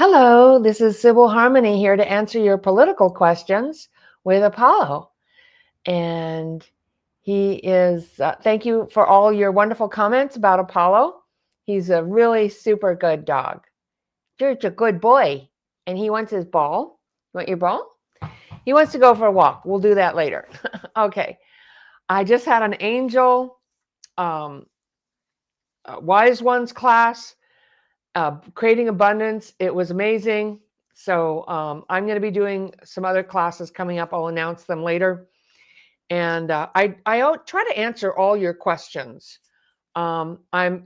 Hello, this is Sybil Harmony here to answer your political questions with Apollo. And thank you for all your wonderful comments about Apollo. He's a really super good dog. You're a good boy. And he wants his ball. You want your ball? He wants to go for a walk. We'll do that later. Okay. I just had an angel wise ones class, creating abundance. It was amazing. So I'm going to be doing some other classes coming up. I'll announce them later. And I try to answer all your questions. I'm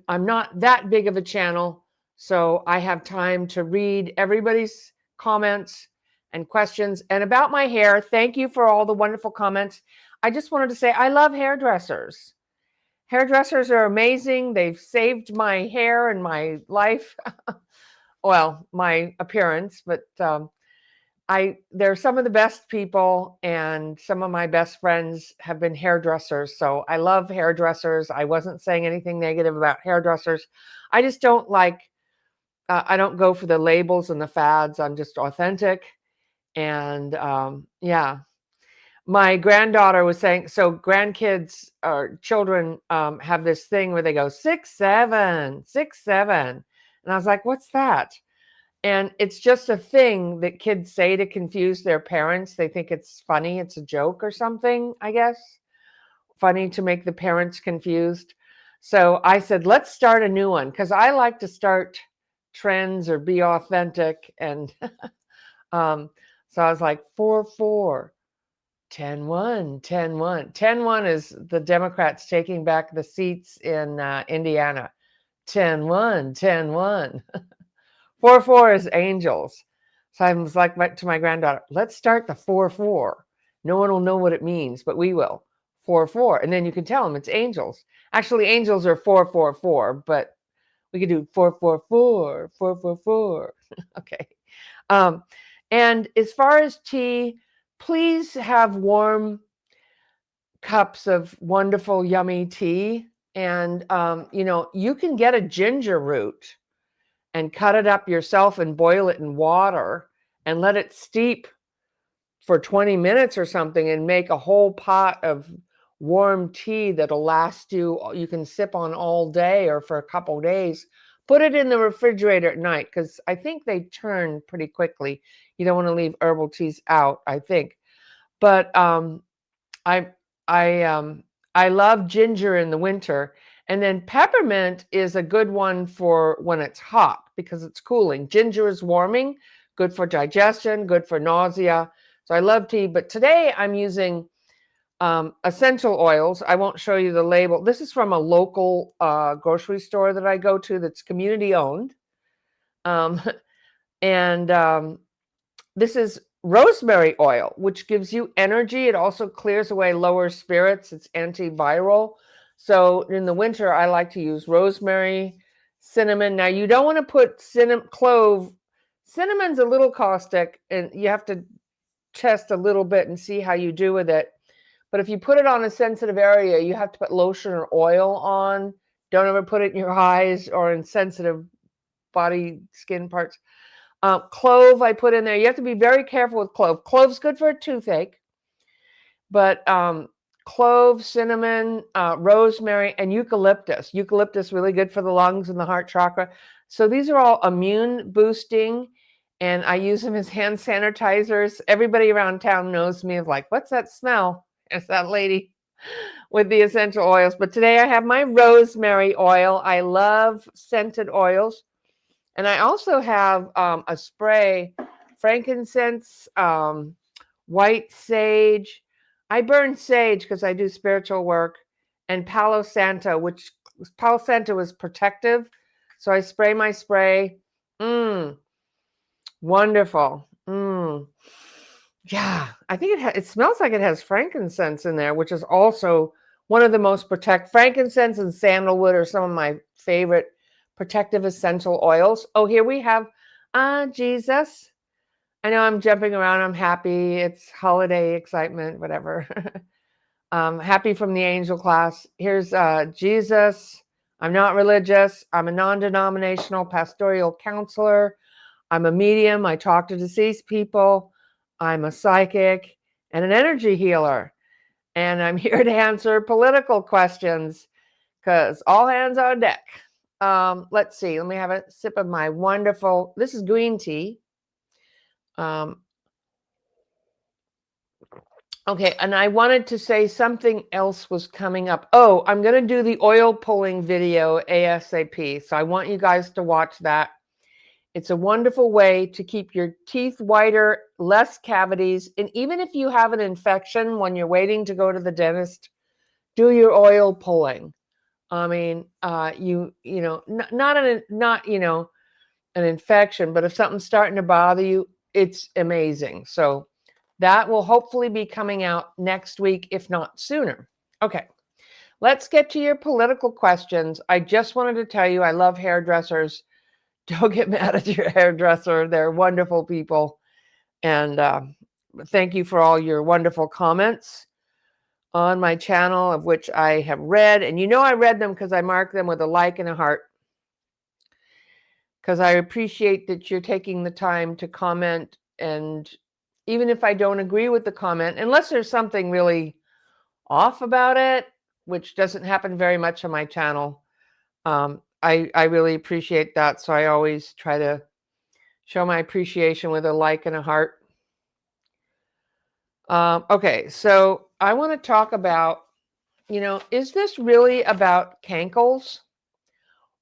not that big of a channel, so I have time to read everybody's comments and questions. And about my hair, thank you for all the wonderful comments. I just wanted to say I love hairdressers. Hairdressers are amazing. They've saved my hair and my life. Well, my appearance, but they're some of the best people, and some of my best friends have been hairdressers. So I love hairdressers. I wasn't saying anything negative about hairdressers. I just don't like, I don't go for the labels and the fads. I'm just authentic. And yeah, my granddaughter was saying, so grandkids or children have this thing where they go 6'7", 6'7". And I was like, what's that? And it's just a thing that kids say to confuse their parents. They think it's funny. It's a joke or something, I guess. Funny to make the parents confused. So I said, let's start a new one, because I like to start trends or be authentic. And so I was like, 4-4, 10-1, 10-1. 10-1 is the Democrats taking back the seats in Indiana. 10-1, 10-1. 4-4 is angels. So I was like to my granddaughter, let's start the 4-4. No one will know what it means, but we will. 4-4. And then you can tell them it's angels. Actually, angels are 4-4-4, but we could do 4-4-4, 4-4-4. Okay. And as far as tea, please have warm cups of wonderful, yummy tea. And, you can get a ginger root and cut it up yourself and boil it in water and let it steep for 20 minutes or something and make a whole pot of warm tea that'll last you can sip on all day or for a couple days. Put it in the refrigerator at night, because I think they turn pretty quickly. You don't want to leave herbal teas out, I think. But I I love ginger in the winter. And then peppermint is a good one for when it's hot, because it's cooling. Ginger is warming, good for digestion, good for nausea. So I love tea. But today I'm using essential oils. I won't show you the label. This is from a local grocery store that I go to that's community owned. Um, and this is rosemary oil, which gives you energy. It also clears away lower spirits. It's antiviral. So in the winter, I like to use rosemary, cinnamon. Now, you don't want to put clove. Cinnamon's a little caustic, and you have to test a little bit and see how you do with it. But if you put it on a sensitive area, you have to put lotion or oil on. Don't ever put it in your eyes or in sensitive body skin parts. Clove I put in there. You have to be very careful with clove. Clove's good for a toothache, but clove, cinnamon, rosemary, and eucalyptus. Eucalyptus really good for the lungs and the heart chakra. So these are all immune boosting, and I use them as hand sanitizers. Everybody around town knows me of like, what's that smell? It's that lady with the essential oils. But today I have my rosemary oil. I love scented oils. And I also have a spray, frankincense, white sage. I burn sage because I do spiritual work, and Palo Santo, which Palo Santo is protective. So I spray my spray. Wonderful. Yeah, I think it smells like it has frankincense in there, which is also one of the most frankincense and sandalwood are some of my favorite protective essential oils. Oh, here we have Jesus. I know I'm jumping around. I'm happy. It's holiday excitement, whatever. Happy from the angel class. Here's Jesus. I'm not religious. I'm a non-denominational pastoral counselor. I'm a medium. I talk to deceased people. I'm a psychic and an energy healer. And I'm here to answer political questions because all hands on deck. Let's see. Let me have a sip of my wonderful, this is green tea. Okay, and I wanted to say something else was coming up. Oh, I'm going to do the oil pulling video ASAP. So I want you guys to watch that. It's a wonderful way to keep your teeth whiter, less cavities. And even if you have an infection when you're waiting to go to the dentist, do your oil pulling. I mean, not an infection, but if something's starting to bother you, it's amazing. So that will hopefully be coming out next week, if not sooner. Okay, let's get to your political questions. I just wanted to tell you I love hairdressers. Don't get mad at your hairdresser. They're wonderful people. And thank you for all your wonderful comments on my channel, of which I have read. And I read them because I marked them with a like and a heart. Because I appreciate that you're taking the time to comment. And even if I don't agree with the comment, unless there's something really off about it, which doesn't happen very much on my channel, I really appreciate that. So I always try to show my appreciation with a like and a heart. Okay, so I want to talk about, is this really about cankles?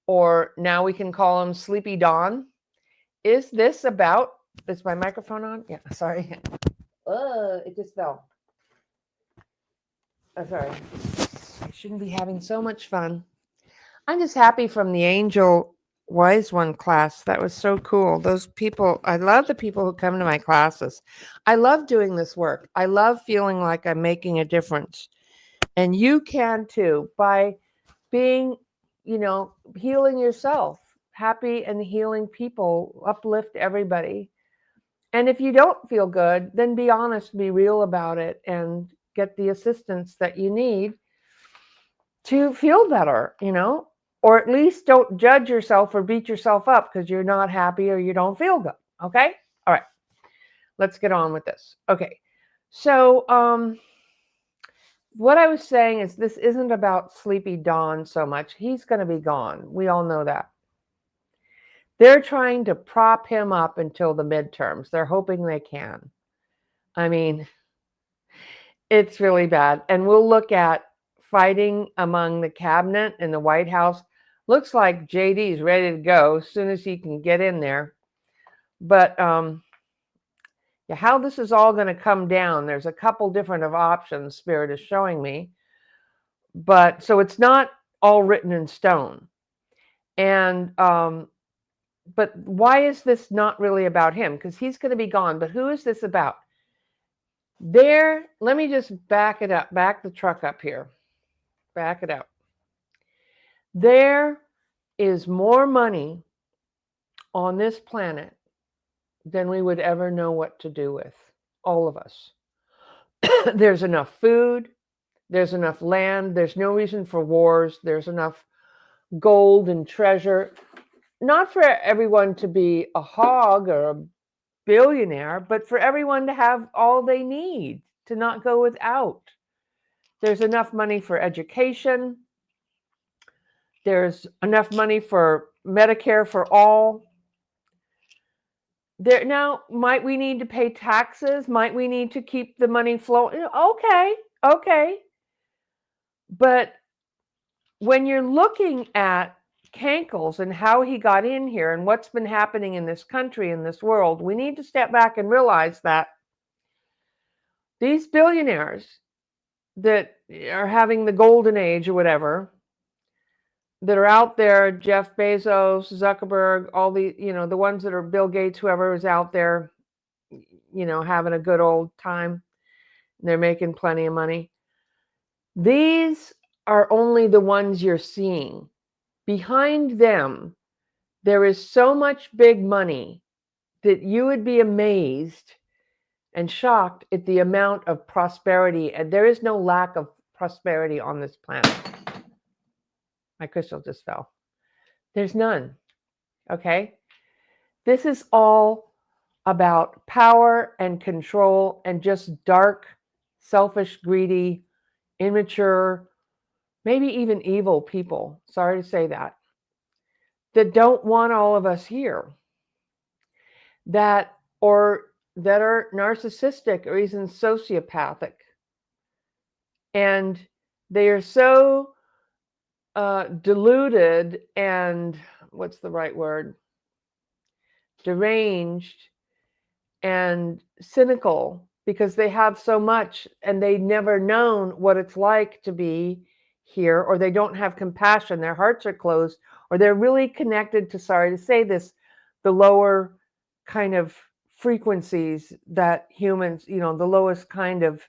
Or now we can call them Sleepy Dawn. Is this about, is my microphone on? Yeah, sorry. It just fell. Oh, sorry. I shouldn't be having so much fun. I'm just happy from the Angel Wise One class. That was so cool. Those people, I love the people who come to my classes. I love doing this work. I love feeling like I'm making a difference. And you can too, by being, healing yourself. Happy and healing people uplift everybody. And if you don't feel good, then be honest, be real about it, and get the assistance that you need to feel better, or at least don't judge yourself or beat yourself up because you're not happy or you don't feel good. Okay. All right. Let's get on with this. Okay. So, what I was saying is this isn't about Sleepy Dawn so much. He's going to be gone. We all know that. They're trying to prop him up until the midterms. They're hoping they can. I mean, it's really bad. And we'll look at fighting among the cabinet in the White House. Looks like JD is ready to go as soon as he can get in there. But how this is all going to come down, there's a couple different of options Spirit is showing me. But so it's not all written in stone. And but why is this not really about him? Because he's going to be gone. But who is this about? Let me just back it up, back the truck up here. Back it up. There is more money on this planet than we would ever know what to do with, all of us. There's enough food, there's enough land, there's no reason for wars, there's enough gold and treasure. Not for everyone to be a hog or a billionaire, but for everyone to have all they need, to not go without. There's enough money for education. There's enough money for Medicare for all. Now, might we need to pay taxes? Might we need to keep the money flowing? Okay. But when you're looking at Cankles and how he got in here and what's been happening in this country, in this world, we need to step back and realize that these billionaires that are having the golden age or whatever, that are out there, Jeff Bezos, Zuckerberg, all the, the ones that are Bill Gates, whoever is out there, having a good old time. They're making plenty of money. These are only the ones you're seeing. Behind them, there is so much big money that you would be amazed and shocked at the amount of prosperity. And there is no lack of prosperity on this planet. My crystal just fell. There's none. Okay? This is all about power and control and just dark, selfish, greedy, immature, maybe even evil people. Sorry to say that don't want all of us here. That are narcissistic or even sociopathic. And they are so deluded and what's the right word? Deranged and cynical because they have so much and they never known what it's like to be here, or they don't have compassion, their hearts are closed, or they're really connected to, sorry to say this, the lower kind of frequencies that humans, the lowest kind of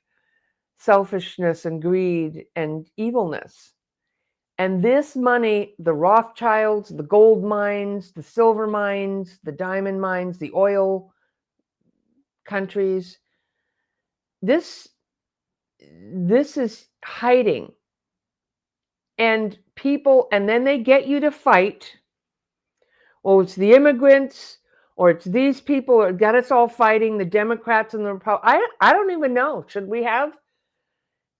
selfishness and greed and evilness. And this money, the Rothschilds, the gold mines, the silver mines, the diamond mines, the oil countries, this is hiding. And people, and then they get you to fight. Well, it's the immigrants, or it's these people that got us all fighting, the Democrats and the Republicans. I don't even know. Should we have,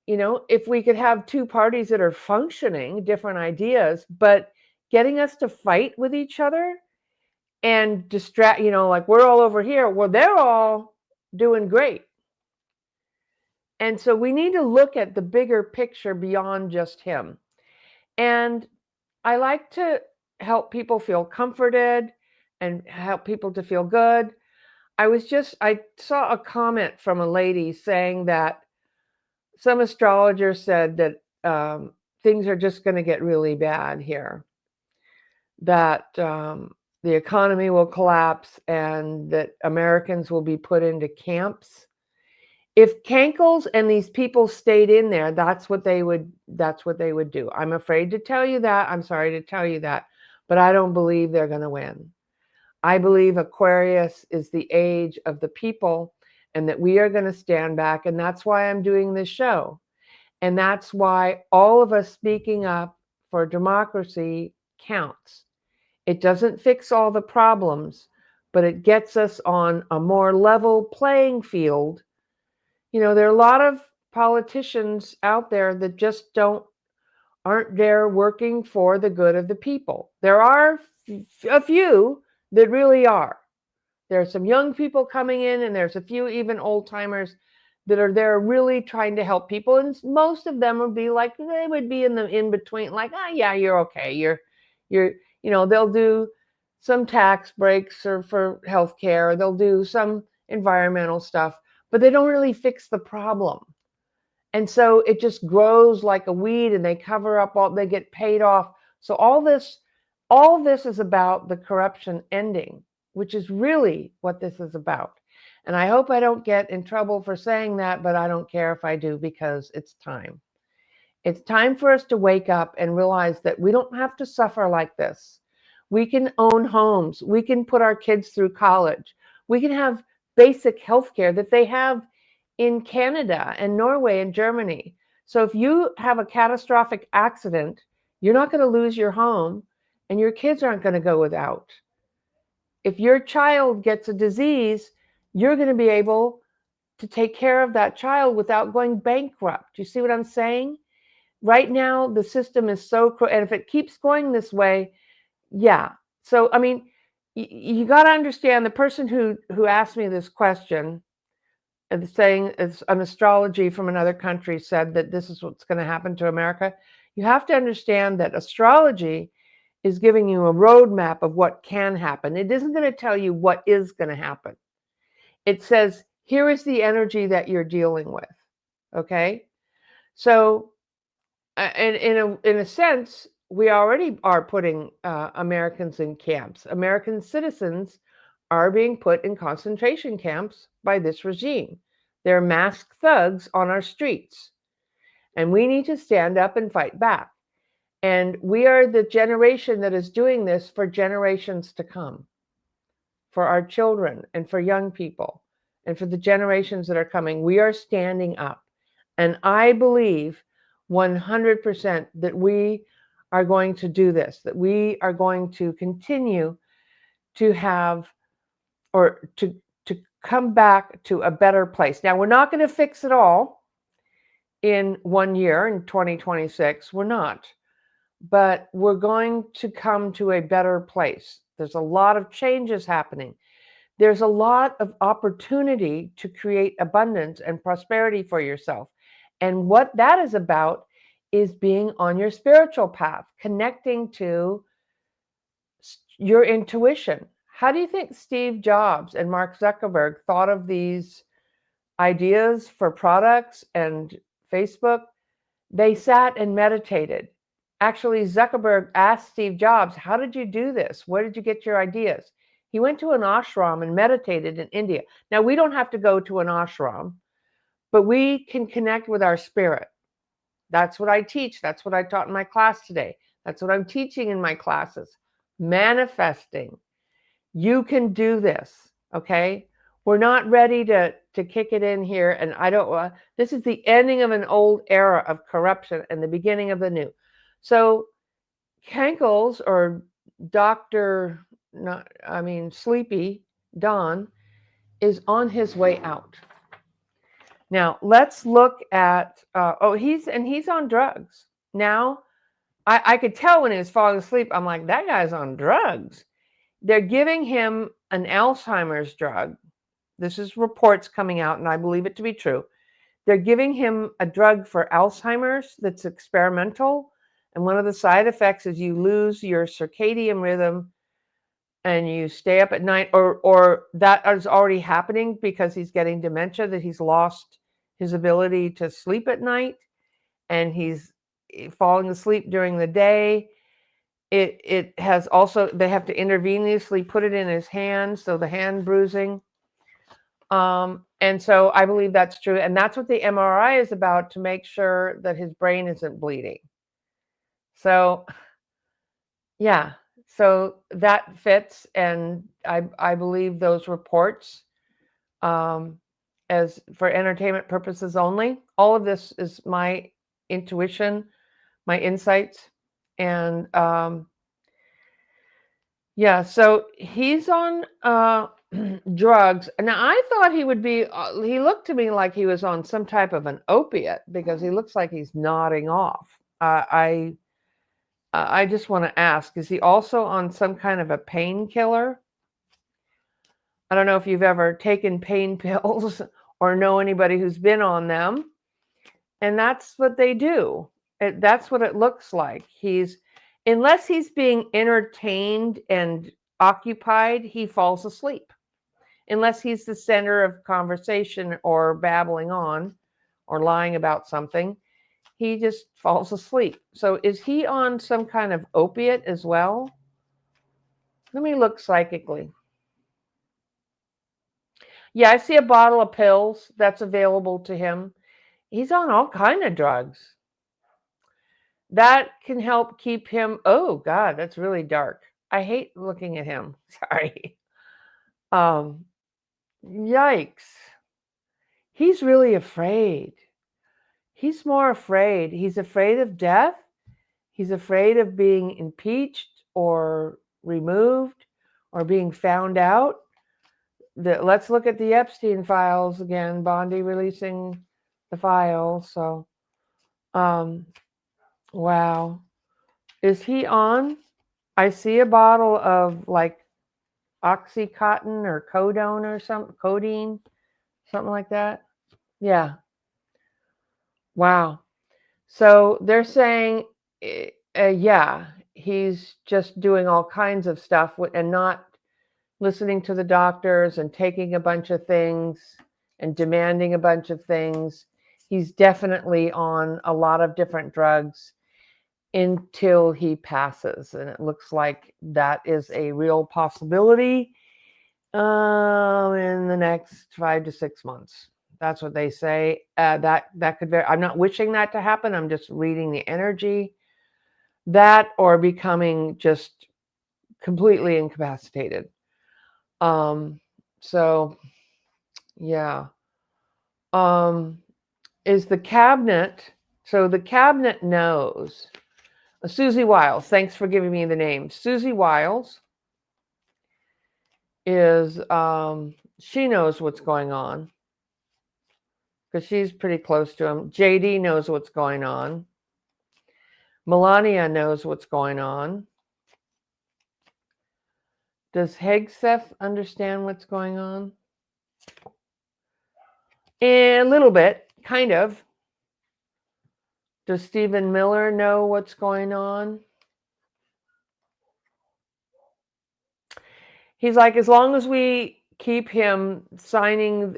if we could have two parties that are functioning, different ideas, but getting us to fight with each other and distract, like we're all over here. Well, they're all doing great. And so we need to look at the bigger picture beyond just him. And I like to help people feel comforted and help people to feel good. I saw a comment from a lady saying that some astrologer said that things are just going to get really bad here, that the economy will collapse and that Americans will be put into camps. If Kankles and these people stayed in there, that's what they would do. I'm afraid to tell you that. I'm sorry to tell you that, but I don't believe they're going to win. I believe Aquarius is the age of the people and that we are going to stand back. And that's why I'm doing this show. And that's why all of us speaking up for democracy counts. It doesn't fix all the problems, but it gets us on a more level playing field. There are a lot of politicians out there that just aren't there working for the good of the people. There are a few that really are. There are some young people coming in, and there's a few even old timers that are there really trying to help people. And most of them would be like, they would be in the in between, like, yeah, you're okay. They'll do some tax breaks or for healthcare, or they'll do some environmental stuff, but they don't really fix the problem. And so it just grows like a weed, and they cover up they get paid off. So all this is about the corruption ending, which is really what this is about. And I hope I don't get in trouble for saying that, but I don't care if I do, because it's time. It's time for us to wake up and realize that we don't have to suffer like this. We can own homes. We can put our kids through college. We can have basic health care that they have in Canada and Norway and Germany. So if you have a catastrophic accident, you're not going to lose your home, and your kids aren't going to go without. If your child gets a disease, you're going to be able to take care of that child without going bankrupt. You see what I'm saying? Right now, the system is and if it keeps going this way, yeah. So, I mean, you got to understand, the person who asked me this question, saying it's an astrology from another country said that this is what's going to happen to America. You have to understand that astrology is giving you a roadmap of what can happen. It isn't going to tell you what is going to happen. It says, here is the energy that you're dealing with. Okay? So, and in a sense, we already are putting Americans in camps. American citizens are being put in concentration camps by this regime. They're masked thugs on our streets. And we need to stand up and fight back. And we are the generation that is doing this for generations to come, for our children and for young people and for the generations that are coming. We are standing up. And I believe 100% that we are going to do this, that we are going to continue to have or to come back to a better place. Now, we're not going to fix it all in 1 year, in 2026. We're not. But we're going to come to a better place. There's a lot of changes happening. There's a lot of opportunity to create abundance and prosperity for yourself. And what that is about is being on your spiritual path, connecting to your intuition. How do you think Steve Jobs and Mark Zuckerberg thought of these ideas for products and Facebook? They sat and meditated. Actually, Zuckerberg asked Steve Jobs, how did you do this? Where did you get your ideas? He went to an ashram and meditated in India. Now, we don't have to go to an ashram, but we can connect with our spirit. That's what I teach. That's what I taught in my class today. That's what I'm teaching in my classes. Manifesting. You can do this, okay? We're not ready to kick it in here. And I don't, this is the ending of an old era of corruption and the beginning of the new. So Kankles, or Dr. Sleepy Don, is on his way out. Now let's look at, he's on drugs. Now, I could tell when he was falling asleep, I'm like, that guy's on drugs. They're giving him an Alzheimer's drug. This is reports coming out, and I believe it to be true. They're giving him a drug for Alzheimer's that's experimental. And one of the side effects is you lose your circadian rhythm and you stay up at night, or that is already happening because he's getting dementia, that he's lost his ability to sleep at night and he's falling asleep during the day. It has also, they have to intravenously put it in his hand, so the hand bruising. And so I believe that's true. And that's what the MRI is about, to make sure that his brain isn't bleeding. So, yeah, so that fits. And I believe those reports, as for entertainment purposes only. All of this is my intuition, my insights. And yeah, so he's on drugs. Now, I thought he would be, he looked to me like he was on some type of an opiate, because he looks like he's nodding off. I just want to ask, is he also on some kind of a painkiller? I don't know if you've ever taken pain pills or know anybody who's been on them. And that's what they do. That's what it looks like. Unless he's being entertained and occupied, he falls asleep. Unless he's the center of conversation or babbling on or lying about something, he just falls asleep. So is he on some kind of opiate as well? Let me look psychically. Yeah, I see a bottle of pills that's available to him. He's on all kind of drugs. That can help keep him. Oh God, that's really dark. I hate looking at him. Sorry. Yikes. He's really afraid. He's more afraid. He's afraid of death. He's afraid of being impeached or removed or being found out. Let's look at the Epstein files again. Bondi releasing the files. So, wow. Is he on? I see a bottle of like Oxycontin or Codone or something, codeine, something like that. Yeah. Wow. So they're saying, yeah, he's just doing all kinds of stuff and not listening to the doctors and taking a bunch of things and demanding a bunch of things. He's definitely on a lot of different drugs until he passes. And it looks like that is a real possibility in the next 5 to 6 months. That's what they say. That could vary. I'm not wishing that to happen. I'm just reading the energy. That or becoming just completely incapacitated. So yeah. Is the cabinet, so the cabinet knows. Susie Wiles, thanks for giving me the name. Susie Wiles is she knows what's going on because she's pretty close to him. JD knows what's going on. Melania knows what's going on. Does Hegseth understand what's going on? A little bit, kind of. Does Stephen Miller know what's going on? He's like, as long as we keep him signing,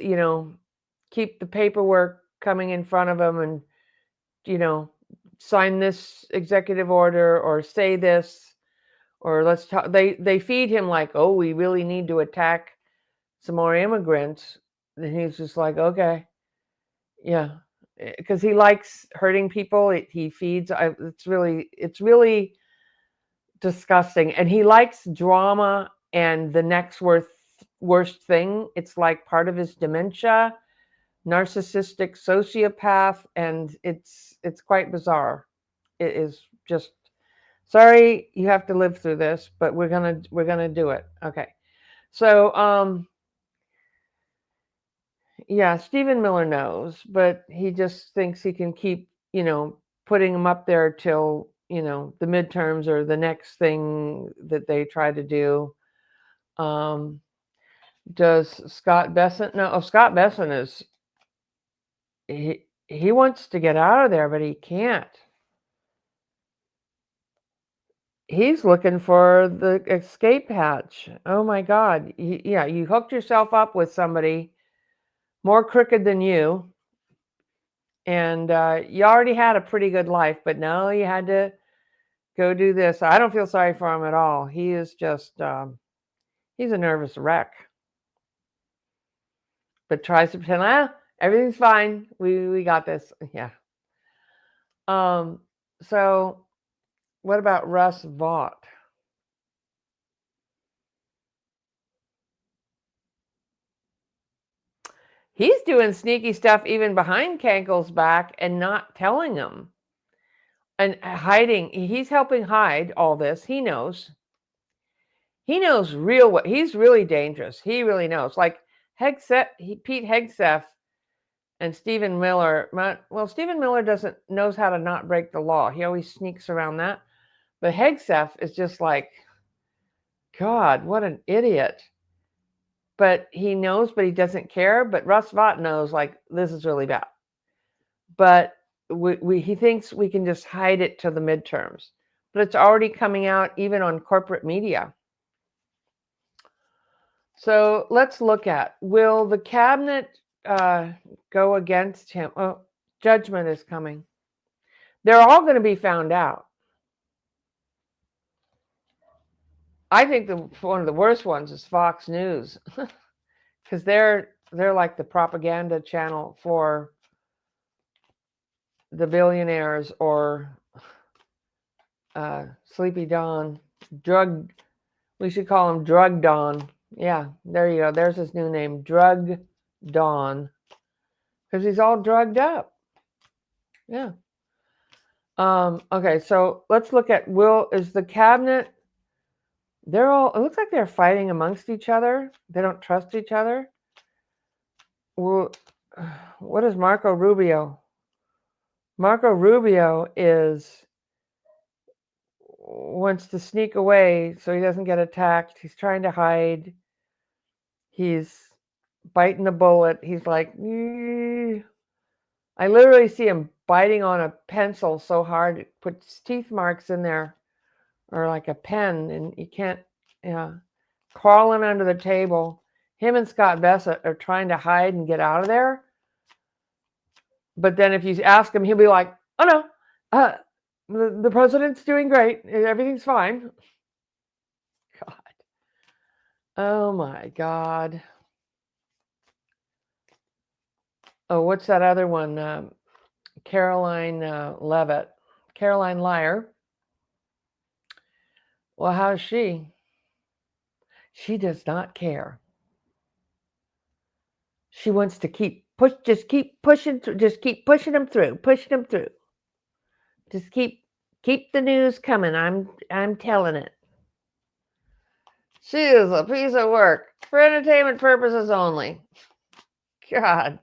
keep the paperwork coming in front of him and, sign this executive order or say this, or let's talk. They feed him like, oh, we really need to attack some more immigrants. And he's just like, okay, yeah, because he likes hurting people. He feeds. It's really disgusting, and he likes drama and the next worst thing. It's like part of his dementia, narcissistic sociopath, and it's quite bizarre. It is just, sorry you have to live through this, but we're gonna do it. Okay, so yeah, Stephen Miller knows, but he just thinks he can keep putting him up there till the midterms or the next thing that they try to do. Does Scott Bessent know? Oh, Scott Bessent is, he wants to get out of there, but he can't. He's looking for the escape hatch. Oh my God. Yeah, you hooked yourself up with somebody more crooked than you, and you already had a pretty good life, but now you had to go do this. I don't feel sorry for him at all. He is just, he's a nervous wreck. But tries to pretend, everything's fine. We got this. Yeah. So what about Russ Vought? He's doing sneaky stuff even behind Kankel's back and not telling him and hiding. He's helping hide all this. He knows. He knows what he's really dangerous. He really knows. Like Pete Hegseth and Stephen Miller. Well, Stephen Miller knows how to not break the law. He always sneaks around that. But Hegseth is just like, God, what an idiot. But he knows, but he doesn't care. But Russ Vought knows, like, this is really bad. But he thinks we can just hide it to the midterms. But it's already coming out even on corporate media. So let's look at, will the cabinet go against him? Oh, judgment is coming. They're all going to be found out. I think one of the worst ones is Fox News, because they're like the propaganda channel for the billionaires, or Sleepy Don, we should call him Drug Don. Yeah, there you go. There's his new name, Drug Don, because he's all drugged up. Yeah. Okay, so let's look at, is the cabinet, it looks like they're fighting amongst each other. They don't trust each other. What is Marco Rubio? Marco Rubio wants to sneak away so he doesn't get attacked. He's trying to hide. He's biting the bullet. He's like, I literally see him biting on a pencil so hard it puts teeth marks in there, or like a pen, and you can't, crawling under the table. Him and Scott Bessent are trying to hide and get out of there. But then if you ask him, he'll be like, oh no, the president's doing great. Everything's fine. God. Oh my God. Oh, what's that other one? Caroline Levitt. Caroline Liar. Well, how's she? She does not care. She wants to keep pushing them through. Just keep pushing them through. Just keep the news coming. I'm telling it. She is a piece of work for entertainment purposes only. God.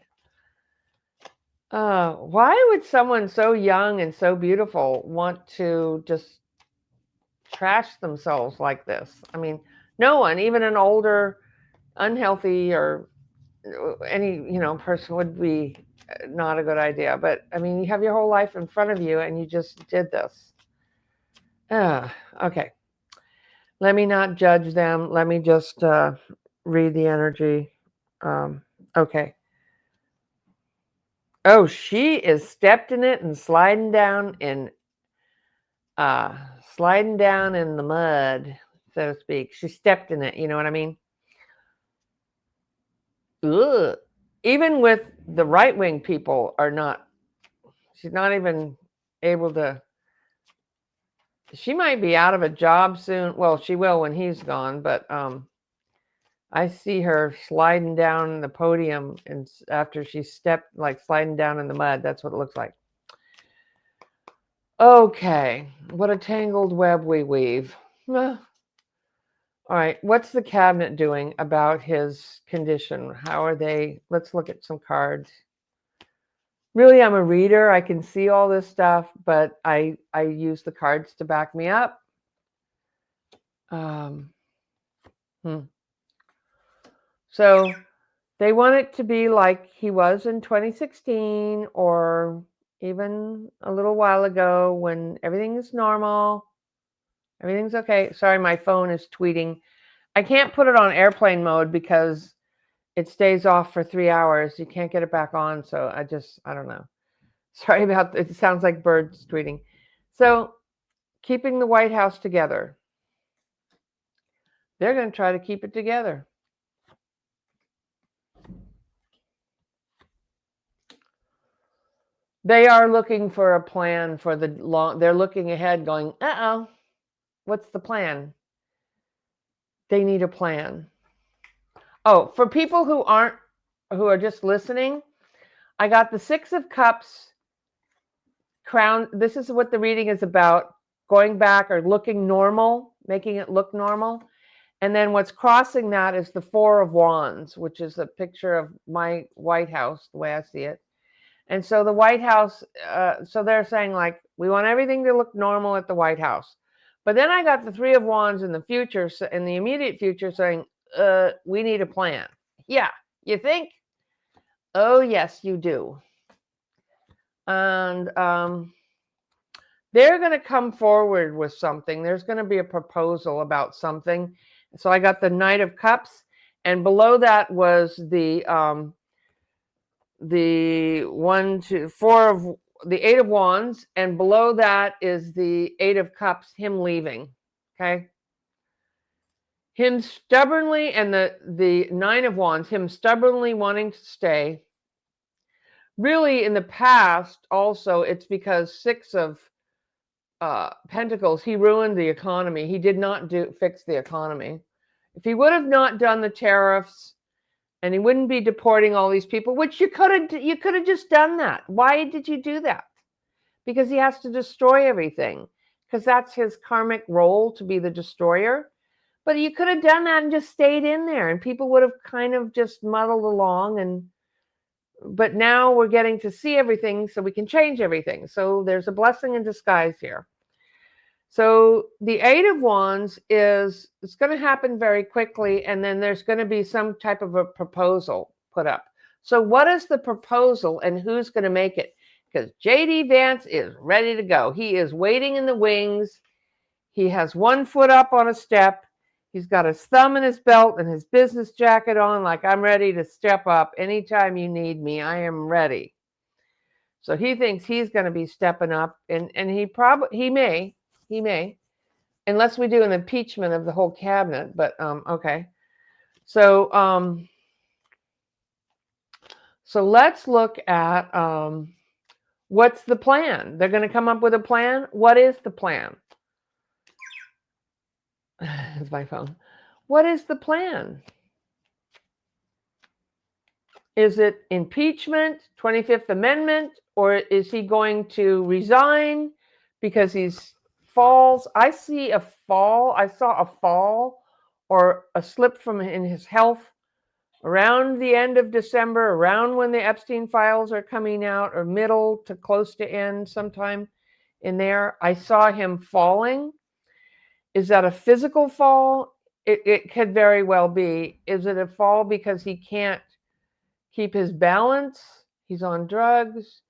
Why would someone so young and so beautiful want to just trash themselves like this? I mean, no one, even an older, unhealthy or any person would be not a good idea. But I mean, you have your whole life in front of you and you just did this. Okay. Let me not judge them. Let me just read the energy. Okay. Oh, she is stepped in it and sliding down in the mud, so to speak. She stepped in it, you know what I mean? Ugh. Even with the right-wing people she's not even able to, she might be out of a job soon. Well, she will when he's gone, but I see her sliding down the podium and after she stepped, like sliding down in the mud. That's what it looks like. Okay, what a tangled web we weave. All right, what's the cabinet doing about his condition? How are they? Let's look at some cards. Really, I'm a reader. I can see all this stuff, but I use the cards to back me up. So they want it to be like he was in 2016 or even a little while ago when everything is normal. Everything's okay. Sorry, my phone is tweeting. I can't put it on airplane mode because it stays off for 3 hours. You can't get it back on. So I don't know. Sorry about it. It sounds like birds tweeting. So keeping the White House together. They're going to try to keep it together. They are looking for a plan for the long. They're looking ahead going, uh-oh, what's the plan? They need a plan. Oh, for people who are just listening, I got the Six of Cups crown. This is what the reading is about, going back or looking normal, making it look normal. And then what's crossing that is the Four of Wands, which is a picture of my White House, the way I see it. And so the White House, so they're saying like, we want everything to look normal at the White House. But then I got the Three of Wands in the future, in the immediate future saying, we need a plan. Yeah, you think? Oh, yes, you do. And they're going to come forward with something. There's going to be a proposal about something. So I got the Knight of Cups, and below that was the Eight of Wands, and below that is the Eight of Cups, him leaving. Okay. Him stubbornly, and the Nine of Wands, him stubbornly wanting to stay. Really, in the past, also, it's because Six of Pentacles, he ruined the economy. He did not fix the economy. If he would have not done the tariffs, and he wouldn't be deporting all these people, which you could have just done that. Why did you do that? Because he has to destroy everything, because that's his karmic role, to be the destroyer. But you could have done that and just stayed in there, and people would have kind of just muddled along. But now we're getting to see everything, so we can change everything. So there's a blessing in disguise here. So the Eight of Wands it's going to happen very quickly, and then there's going to be some type of a proposal put up. So what is the proposal, and who's going to make it? Because J.D. Vance is ready to go. He is waiting in the wings. He has one foot up on a step. He's got his thumb in his belt and his business jacket on, like, I'm ready to step up anytime you need me. I am ready. So he thinks he's going to be stepping up, and he may, unless we do an impeachment of the whole cabinet. But okay. So so let's look at what's the plan. They're going to come up with a plan. What is the plan? It's my phone. What is the plan? Is it impeachment, 25th Amendment, or is he going to resign because he's falls? I see a fall. I saw a fall or a slip from in his health around the end of December, around when the Epstein files are coming out, or middle to close to end, sometime in there. I saw him falling. Is that a physical fall? It could very well be. Is it a fall because he can't keep his balance? He's on drugs.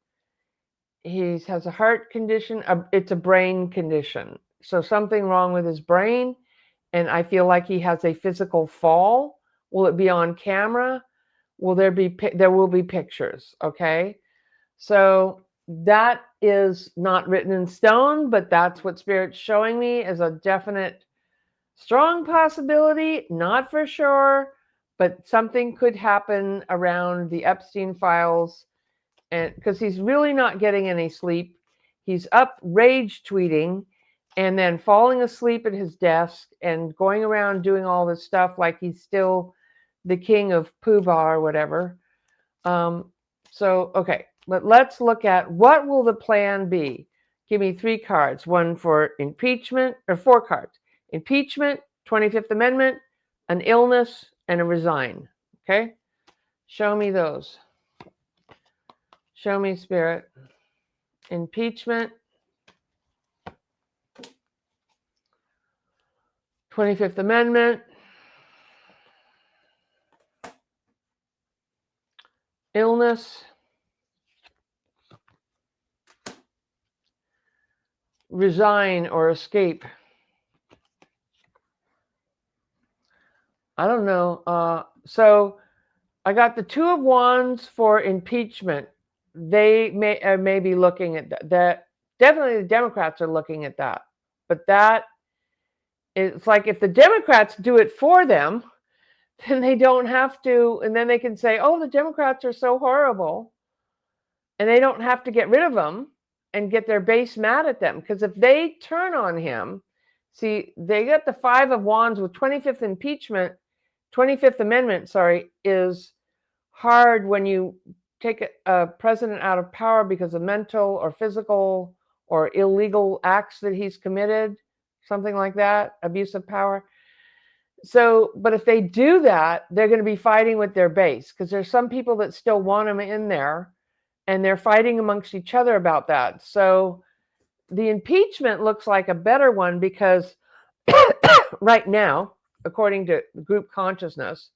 He has a heart condition. It's a brain condition. So something wrong with his brain. And I feel like he has a physical fall. Will it be on camera? There will be pictures. Okay. So that is not written in stone, but that's what Spirit's showing me as a definite, strong possibility. Not for sure, but something could happen around the Epstein files. And because he's really not getting any sleep, he's up rage tweeting and then falling asleep at his desk and going around doing all this stuff like he's still the king of Poobah or whatever. Okay, but let's look at what will the plan be. Give me 3 cards, one for impeachment, or 4 cards. Impeachment, 25th Amendment, an illness, and a resign. Okay, show me those. Show me, Spirit. Impeachment, 25th Amendment, illness, resign or escape. I don't know. So I got the 2 of Wands for impeachment. They may be looking at that. Definitely the Democrats are looking at that. But that, it's like if the Democrats do it for them, then they don't have to, and then they can say, oh, the Democrats are so horrible. And they don't have to get rid of them and get their base mad at them. Because if they turn on him, see, they get the 5 of Wands with 25th Amendment, is hard when you take a president out of power because of mental or physical or illegal acts that he's committed, something like that, abuse of power. So, but if they do that, they're going to be fighting with their base, because there's some people that still want him in there, and they're fighting amongst each other about that. So the impeachment looks like a better one, because right now, according to group consciousness,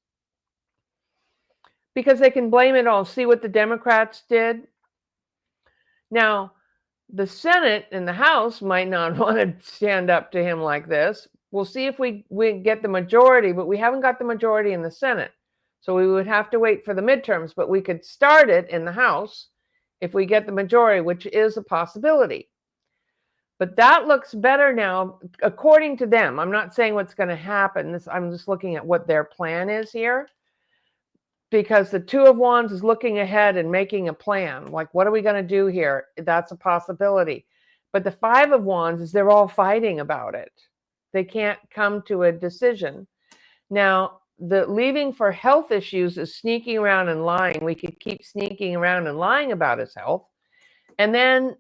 because they can blame it all. See what the Democrats did? Now, the Senate and the House might not want to stand up to him like this. We'll see if we get the majority, but we haven't got the majority in the Senate. So we would have to wait for the midterms, but we could start it in the House if we get the majority, which is a possibility. But that looks better now, according to them. I'm not saying what's going to happen. I'm just looking at what their plan is here. Because the 2 of Wands is looking ahead and making a plan. Like, what are we going to do here? That's a possibility. But the 5 of Wands is they're all fighting about it. They can't come to a decision. Now, the leaving for health issues is sneaking around and lying. We could keep sneaking around and lying about his health. And then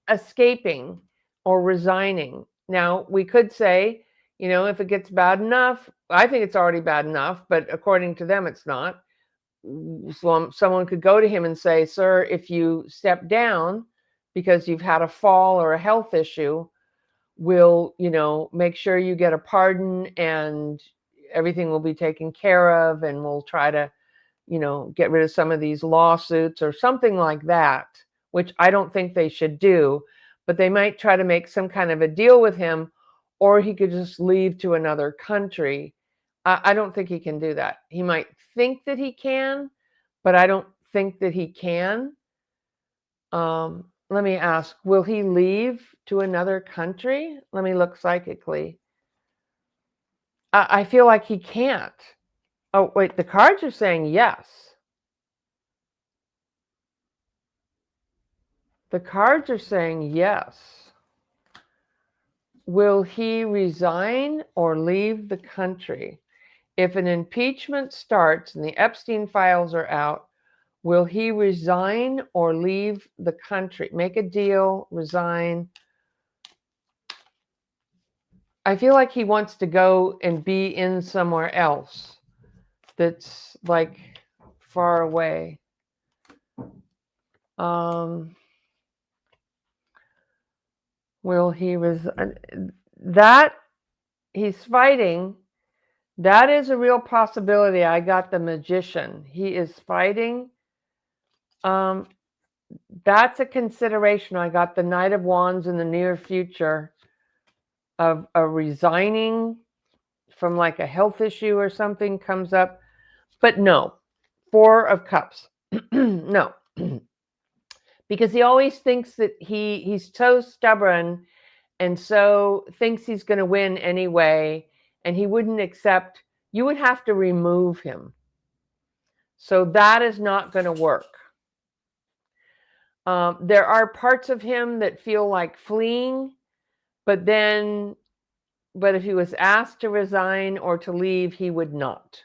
escaping or resigning. Now, we could say, if it gets bad enough, I think it's already bad enough, but according to them, it's not. Someone could go to him and say, sir, if you step down because you've had a fall or a health issue, we'll, make sure you get a pardon and everything will be taken care of, and we'll try to, get rid of some of these lawsuits or something like that, which I don't think they should do, but they might try to make some kind of a deal with him, or he could just leave to another country. I don't think he can do that. He might think that he can, but I don't think that he can. Let me ask, will he leave to another country? Let me look psychically. I feel like he can't. Oh, wait, the cards are saying yes. The cards are saying yes. Will he resign or leave the country? If an impeachment starts and the Epstein files are out, will he resign or leave the country? Make a deal, resign. I feel like he wants to go and be in somewhere else that's like far away. Will he that he's fighting? That is a real possibility. I got the Magician. He is fighting. That's a consideration. I got the Knight of Wands in the near future of a resigning from like a health issue or something comes up. But no, Four of Cups. No. Because he always thinks that he's so stubborn and so thinks he's going to win anyway, and he wouldn't accept, you would have to remove him. So that is not going to work. There are parts of him that feel like fleeing, but if he was asked to resign or to leave, he would not.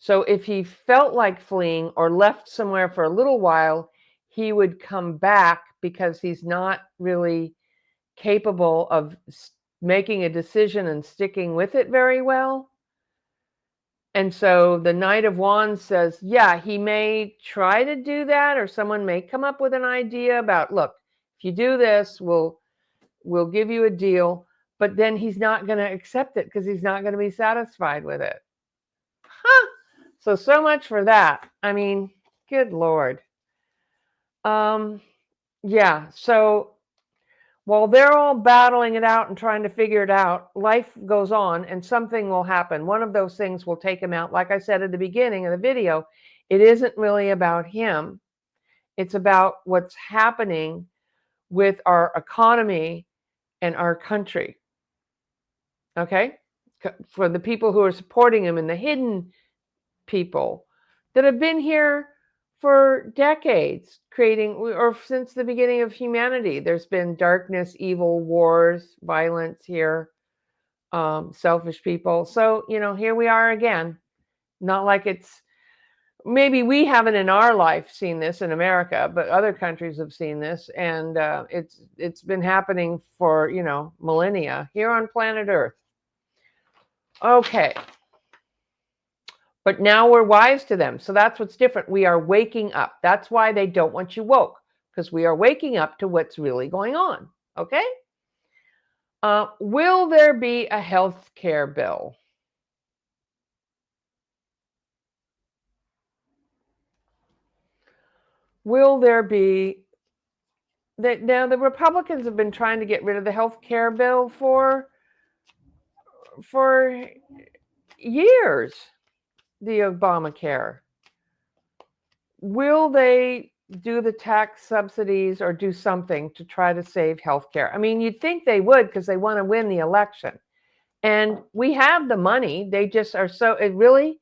So if he felt like fleeing or left somewhere for a little while, he would come back because he's not really capable of making a decision and sticking with it very well. And so the Knight of Wands says, yeah, he may try to do that, or someone may come up with an idea about, look, if you do this, we'll give you a deal, but then he's not going to accept it because he's not going to be satisfied with it. Huh. So much for that. I mean, good Lord. Yeah, so while they're all battling it out and trying to figure it out, life goes on and something will happen. One of those things will take him out. Like I said at the beginning of the video, it isn't really about him. It's about what's happening with our economy and our country. Okay? For the people who are supporting him and the hidden people that have been here for decades, creating, or since the beginning of humanity, there's been darkness, evil, wars, violence here, selfish people. So, here we are again. Not like it's, maybe we haven't in our life seen this in America, but other countries have seen this, and it's been happening for, millennia here on planet Earth. Okay. But now we're wise to them. So that's what's different. We are waking up. That's why they don't want you woke, because we are waking up to what's really going on. Okay? Will there be a health care bill? Will there be? Now, the Republicans have been trying to get rid of the health care bill for years, the Obamacare. Will they do the tax subsidies or do something to try to save healthcare? I mean, you'd think they would because they want to win the election. And we have the money. They just are really,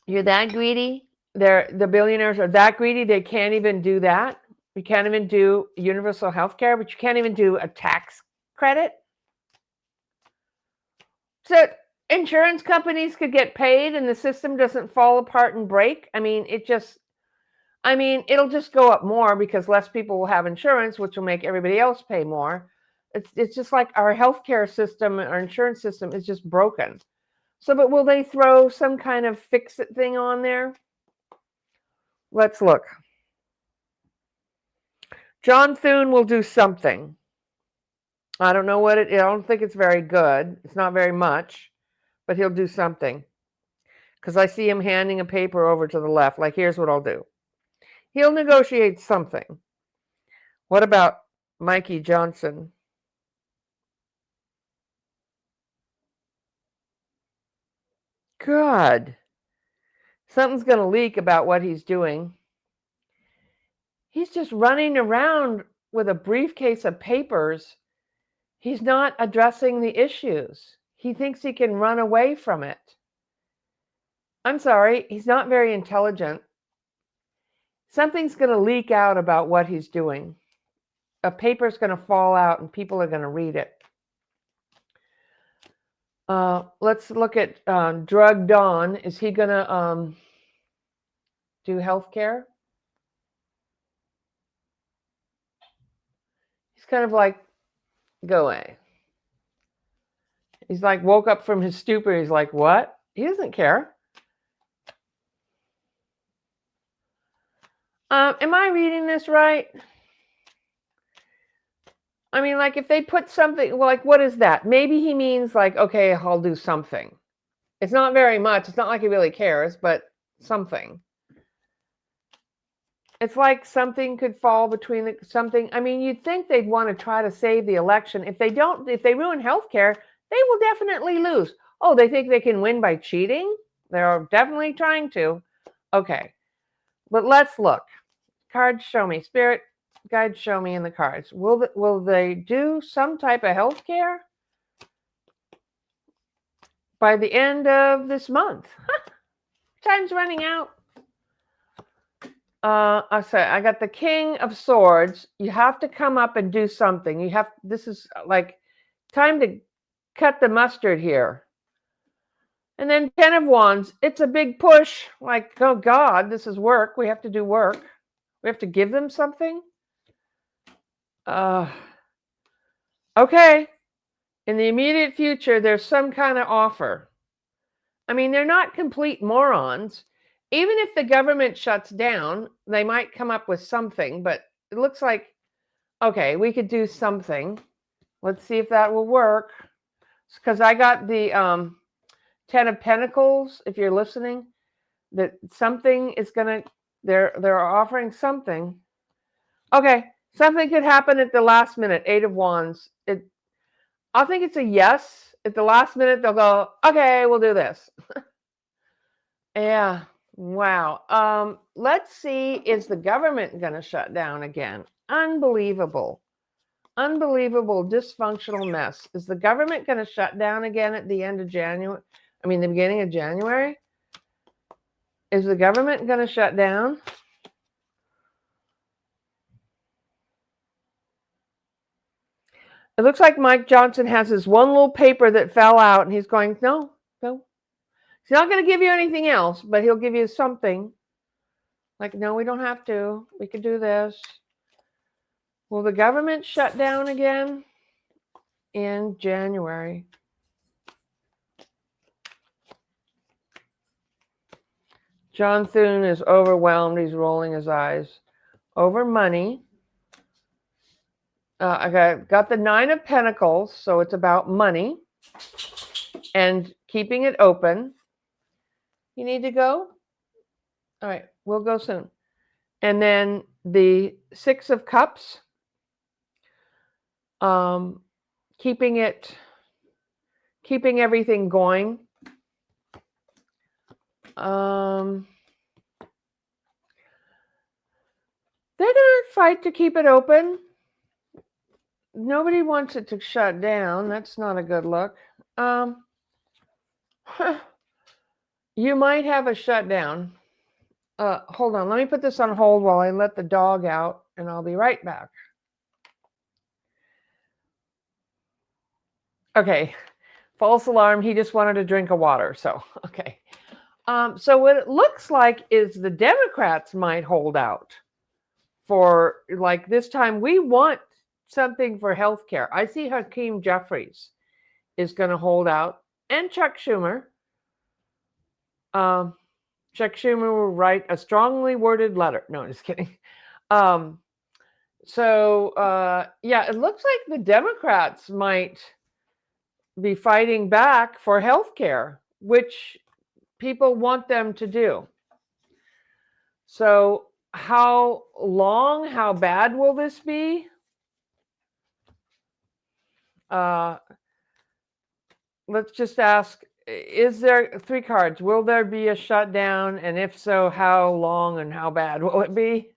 you're that greedy? The billionaires are that greedy they can't even do that. You can't even do universal health care, but you can't even do a tax credit. So insurance companies could get paid and the system doesn't fall apart and break. I mean, it'll just go up more because less people will have insurance, which will make everybody else pay more. It's just like our healthcare system, our insurance system is just broken. So, but will they throw some kind of fix-it thing on there? Let's look. John Thune will do something. I don't know what I don't think it's very good. It's not very much, but he'll do something. Because I see him handing a paper over to the left, like, here's what I'll do. He'll negotiate something. What about Mikey Johnson? God. Something's going to leak about what he's doing. He's just running around with a briefcase of papers. He's not addressing the issues. He thinks he can run away from it. I'm sorry, he's not very intelligent. Something's going to leak out about what he's doing. A paper's going to fall out and people are going to read it. Let's look at Drug Dawn. Is he going to do health care? He's kind of like Go away. He's like woke up from his stupor. He's like, what? He doesn't care. Am I reading this right? I mean, like if they put something, well, like what is that? Maybe he means like, okay, I'll do something. It's not very much. It's not like he really cares, but something. It's like something could fall between something. I mean, you'd think they'd want to try to save the election. If they don't, if they ruin healthcare, they will definitely lose. Oh, they think they can win by cheating? They're definitely trying to. Okay, but let's look. Cards show me. Spirit guides show me in the cards. Will they do some type of healthcare by the end of this month? Time's running out. I got the King of Swords. You have to come up and do something. You have. This is like time to cut the mustard here. And then 10 of Wands. It's a big push. Like, oh God, this is work. We have to do work. We have to give them something. Okay. In the immediate future, there's some kind of offer. I mean, they're not complete morons. Even if the government shuts down, they might come up with something, but it looks like, okay, we could do something. Let's see if that will work. Because I got the 10 of Pentacles, if you're listening, that something is going to, they're offering something. Okay, something could happen at the last minute, 8 of Wands. I think it's a yes. At the last minute, they'll go, okay, we'll do this. Yeah. Wow. Let's see, is the government going to shut down again? Unbelievable. Unbelievable dysfunctional mess. Is the government going to shut down again at the end of January? I mean, the beginning of January? Is the government going to shut down? It looks like Mike Johnson has his one little paper that fell out, and he's going, no. He's not going to give you anything else, but he'll give you something. Like, no, we don't have to. We can do this. Will the government shut down again in January? John Thune is overwhelmed. He's rolling his eyes. Over money. I got the 9 of Pentacles, so it's about money and keeping it open. You need to go? All right, we'll go soon. And then the 6 of Cups. Keeping everything going. They're going to fight to keep it open. Nobody wants it to shut down. That's not a good look. You might have a shutdown. Hold on. Let me put this on hold while I let the dog out, and I'll be right back. Okay. False alarm. He just wanted a drink of water. So, okay. So what it looks like is the Democrats might hold out for, like, this time we want something for healthcare. I see Hakeem Jeffries is going to hold out, and Chuck Schumer. Chuck Schumer will write a strongly worded letter. No, just kidding. Yeah, it looks like the Democrats might be fighting back for healthcare, which people want them to do. So how long, how bad will this be? Let's just ask, is there 3 cards? Will there be a shutdown? And if so, how long and how bad will it be?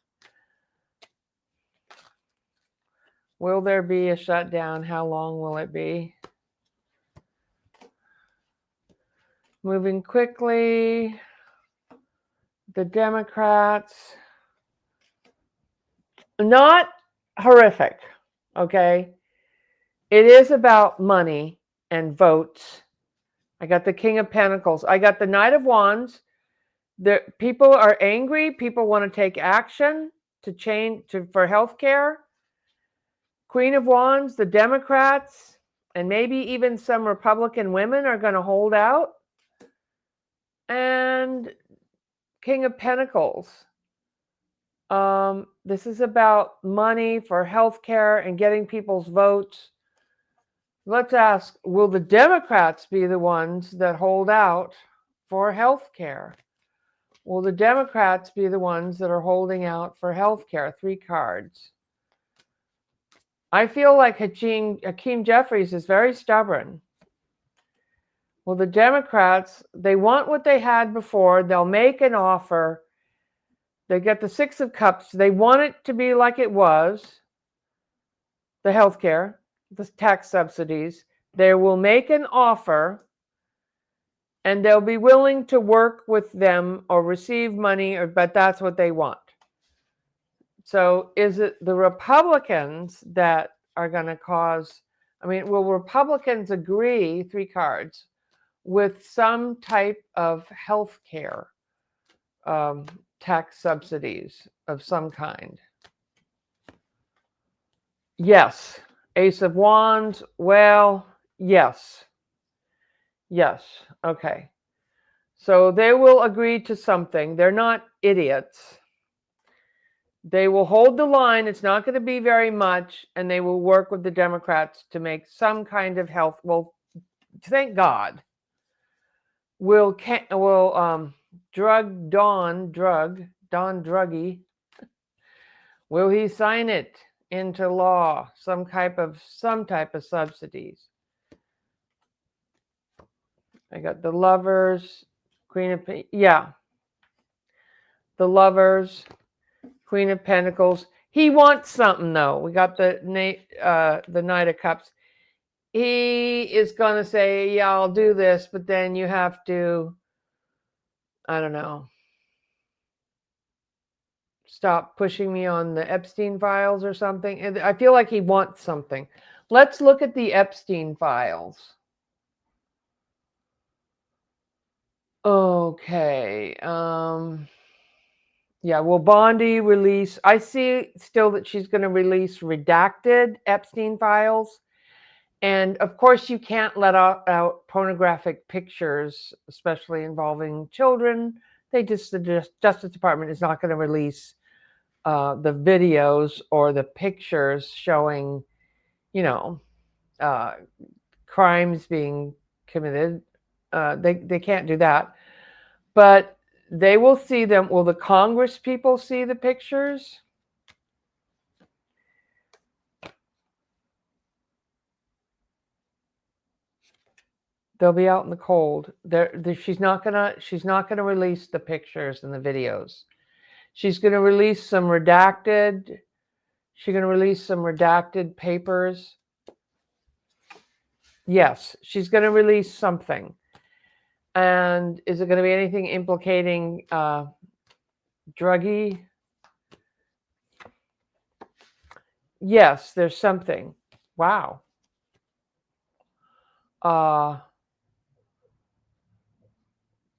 Will there be a shutdown? How long will it be? Moving quickly. The Democrats. Not horrific, okay? It is about money and votes. I got the King of Pentacles. I got the Knight of Wands. People are angry. People want to take action to change for healthcare. Queen of Wands, the Democrats, and maybe even some Republican women are going to hold out. And King of Pentacles. This is about money for healthcare and getting people's votes. Let's ask, will the Democrats be the ones that hold out for healthcare? Will the Democrats be the ones that are holding out for healthcare? 3 cards. I feel like Hakeem Jeffries is very stubborn. Well, the Democrats, they want what they had before. They'll make an offer. They get the 6 of Cups. They want it to be like it was, the healthcare, the tax subsidies. They will make an offer, and they'll be willing to work with them or receive money, but that's what they want. So is it the Republicans that are going to cause, will Republicans agree, 3 cards, with some type of health care tax subsidies of some kind? Yes. Ace of Wands. Well, yes. Yes. Okay. So they will agree to something. They're not idiots. They will hold the line. It's not going to be very much, and they will work with the Democrats to make some kind of health. Well, thank God. Will Don Druggy, will he sign it into law? Some type of subsidies. I got the Lovers, Queen of the Lovers, Queen of Pentacles. He wants something though. We got the Knight of Cups. He is going to say, yeah, I'll do this, but then you have to, I don't know, stop pushing me on the Epstein files or something. And I feel like he wants something. Let's look at the Epstein files. Okay. Yeah, will Bondi release? I see still that she's going to release redacted Epstein files. And of course, you can't let out pornographic pictures, especially involving children. The Justice Department is not going to release the videos or the pictures showing, crimes being committed. They can't do that. But they will see them. Will the Congress people see the pictures? They'll be out in the cold. She's not gonna release the pictures and the videos. She's gonna release some redacted. She's gonna release some redacted papers. Yes, she's gonna release something. And is it gonna be anything implicating Druggy? Yes, there's something. Wow.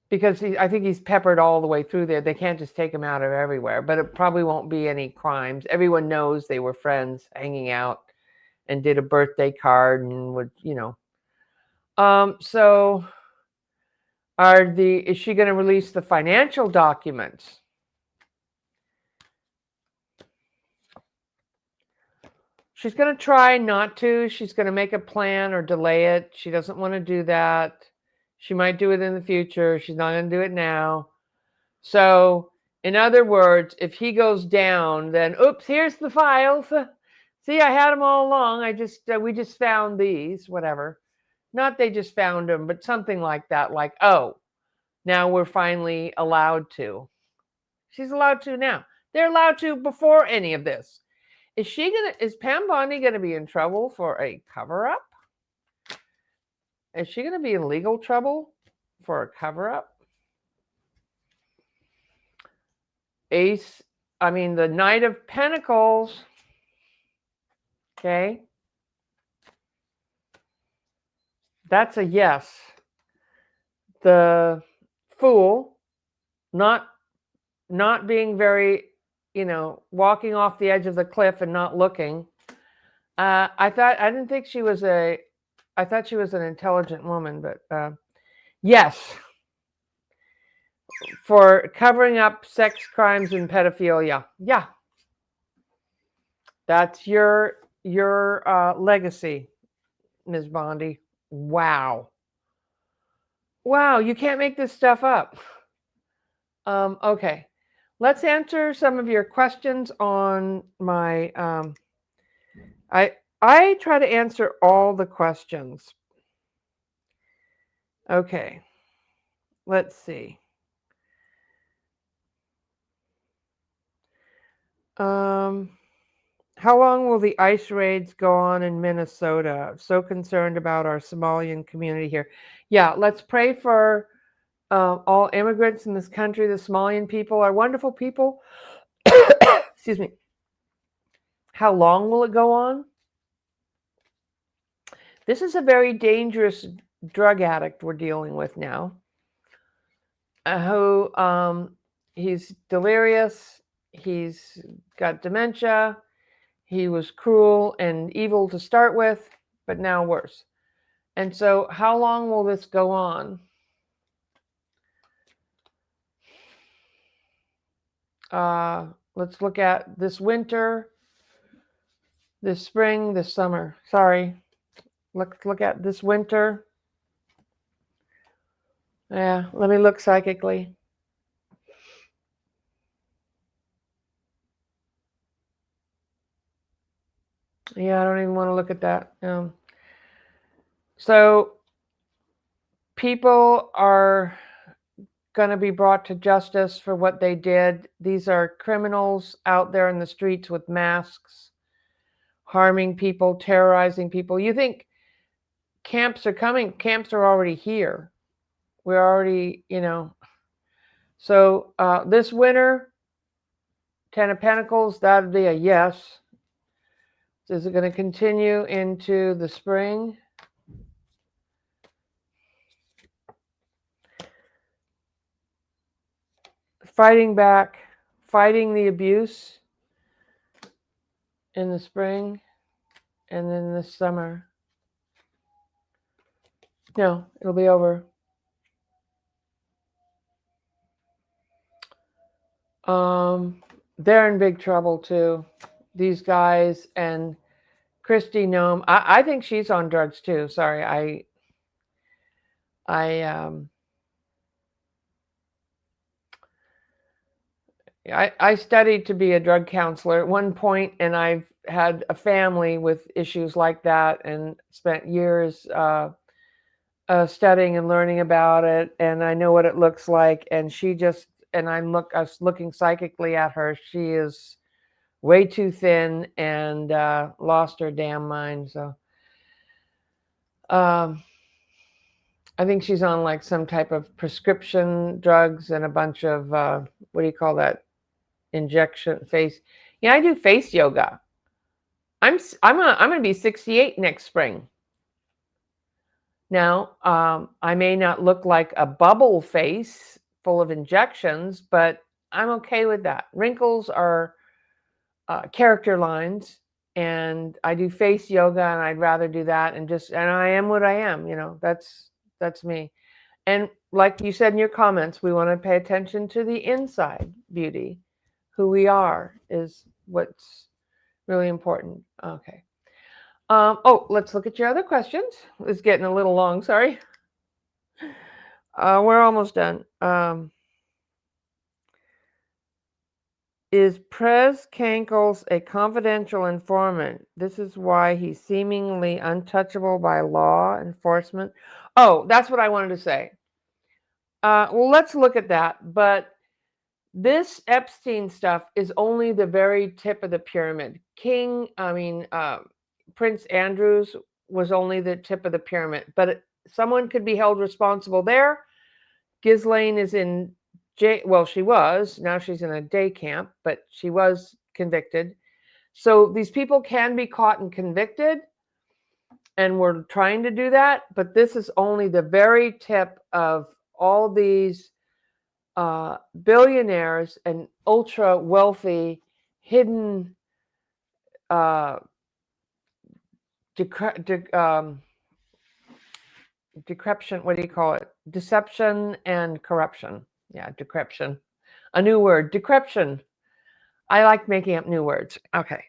Because I think he's peppered all the way through there. They can't just take him out of everywhere, but it probably won't be any crimes. Everyone knows they were friends hanging out and did a birthday card and would, So is she going to release the financial documents? She's going to try not to. She's going to make a plan or delay it. She doesn't want to do that. She might do it in the future. She's not going to do it now. So, in other words, if he goes down, then oops, here's the files. See, I had them all along. We just found these, whatever. Not they just found them, but something like that. Like, oh, now we're finally allowed to. She's allowed to now. They're allowed to before any of this. Is Pam Bondi gonna be in trouble for a cover-up? Is she gonna be in legal trouble for a cover-up? The Knight of Pentacles. Okay. That's a yes. The Fool, not being very, walking off the edge of the cliff and not looking. I didn't think she was I thought she was an intelligent woman, but yes, for covering up sex crimes and pedophilia. Yeah, that's your legacy, Ms. Bondi. Wow. Wow, you can't make this stuff up. Okay, let's answer some of your questions on my. I try to answer all the questions. Okay, let's see. How long will the ICE raids go on in Minnesota? I'm so concerned about our Somalian community here. Yeah, let's pray for all immigrants in this country. The Somalian people are wonderful people. Excuse me. How long will it go on? This is a very dangerous drug addict we're dealing with now. Who he's delirious. He's got dementia. He was cruel and evil to start with, but now worse. And so, how long will this go on? Let's look at this winter, this spring, this summer. Sorry. Let's look at this winter. Yeah, let me look psychically. Yeah, I don't even want to look at that. So, people are going to be brought to justice for what they did. These are criminals out there in the streets with masks, harming people, terrorizing people. You think camps are coming? Camps are already here. We're already, So this winter, Ten of Pentacles, that would be a yes. Is it going to continue into the spring? Fighting back, fighting the abuse in the spring and then this summer. No, it'll be over. They're in big trouble too. These guys and Kristi Noem. I think she's on drugs too. Sorry, I studied to be a drug counselor at one point, and I've had a family with issues like that, and spent years studying and learning about it, and I know what it looks like. And I was looking psychically at her. She is way too thin and lost her damn mind. So I think she's on like some type of prescription drugs and a bunch of what do you call that? Injection face. Yeah, I do face yoga. I'm going to be 68 next spring. Now, I may not look like a bubble face full of injections, but I'm okay with that. Wrinkles are character lines, and I do face yoga, and I'd rather do that. And I am what I am. That's me. And like you said in your comments, we want to pay attention to the inside beauty. Who we are is what's really important. Okay. Let's look at your other questions. It's getting a little long. Sorry. We're almost done. Is Prez Cankles a confidential informant? This is why he's seemingly untouchable by law enforcement. Oh, that's what I wanted to say. Well, let's look at that. But this Epstein stuff is only the very tip of the pyramid. Prince Andrews was only the tip of the pyramid, but someone could be held responsible there. Ghislaine is in jail. Well, she was. Now she's in a day camp, but she was convicted. So these people can be caught and convicted, and we're trying to do that. But this is only the very tip of all these billionaires and ultra wealthy hidden decryption. What do you call it? Deception and corruption. Yeah, decryption. A new word, decryption. I like making up new words. Okay.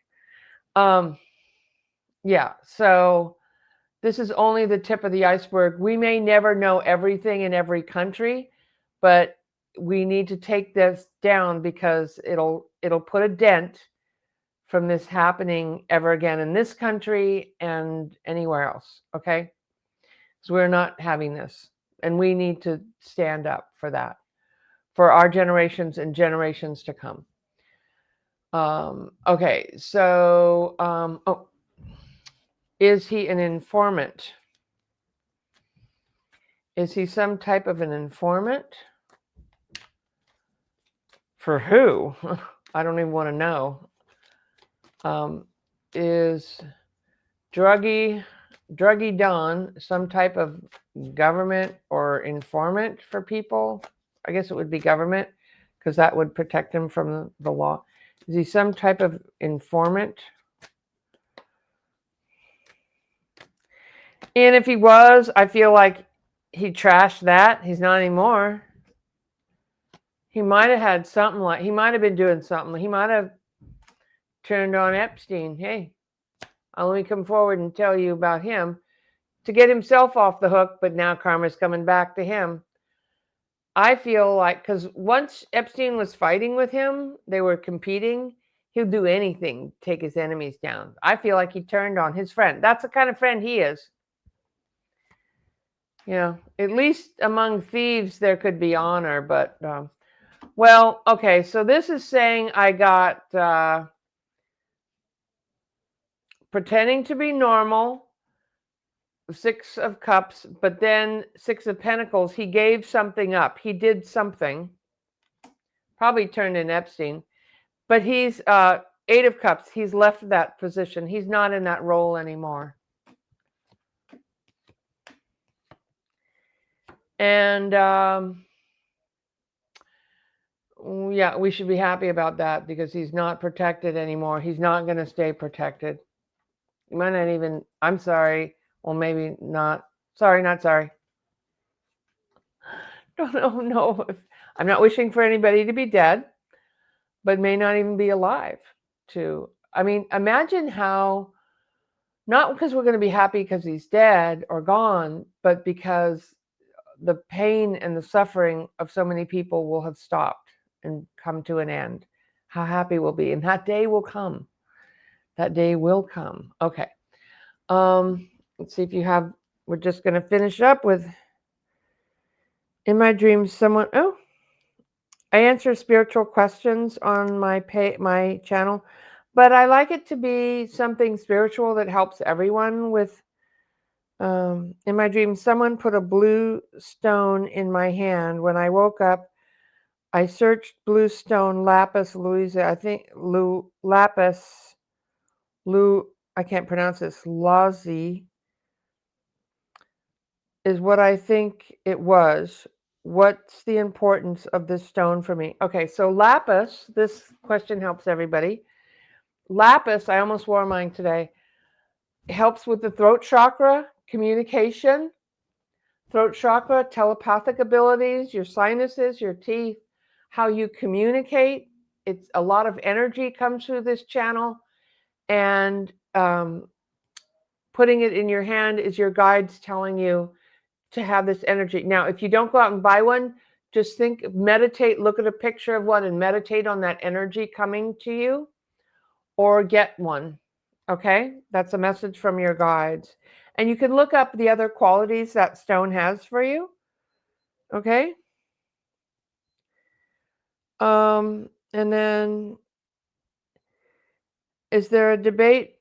Yeah. So this is only the tip of the iceberg. We may never know everything in every country, but we need to take this down because it'll put a dent from this happening ever again in this country and anywhere else. Okay. Because we're not having this. And we need to stand up for that, for our generations and generations to come. Okay, so, is he an informant? Is he some type of an informant? For who? I don't even want to know. Is Druggy Don some type of government or informant for people? I guess it would be government because that would protect him from the law. Is he some type of informant? And if he was, I feel like he trashed that. He's not anymore. He might have had something like, he might have been doing something. He might have turned on Epstein. Hey, I'll let me come forward and tell you about him to get himself off the hook, but now karma's coming back to him. I feel like, because once Epstein was fighting with him, they were competing, he'll do anything to take his enemies down. I feel like he turned on his friend. That's the kind of friend he is. You know, at least among thieves, there could be honor, but, well, okay, so this is saying I got pretending to be normal, 6 of Cups, but then 6 of Pentacles, he gave something up. He did something, probably turned in Epstein, but he's 8 of Cups. He's left that position. He's not in that role anymore. And yeah, we should be happy about that because he's not protected anymore. He's not going to stay protected. You might not even, I'm sorry. Well, maybe not. Sorry, not sorry. Don't know. I'm not wishing for anybody to be dead, but may not even be alive. I mean, imagine how, not because we're going to be happy because he's dead or gone, but because the pain and the suffering of so many people will have stopped and come to an end. How happy we'll be. And that day will come. That day will come. Okay. Let's see if you have, we're just going to finish up with, in my dreams, someone, I answer spiritual questions on my channel, but I like it to be something spiritual that helps everyone with, in my dreams, someone put a blue stone in my hand. When I woke up, I searched blue stone, lapis lazuli, I think I can't pronounce this, lazuli is what I think it was. What's the importance of this stone for me? Okay, so lapis, this question helps everybody. Lapis, I almost wore mine today, helps with the throat chakra, communication, throat chakra, telepathic abilities, your sinuses, your teeth, how you communicate. It's a lot of energy comes through this channel, and putting it in your hand is your guides telling you to have this energy. Now, if you don't go out and buy one, just think, meditate, look at a picture of one and meditate on that energy coming to you, or get one. Okay, that's a message from your guides. And you can look up the other qualities that stone has for you. Okay. And then, is there a debate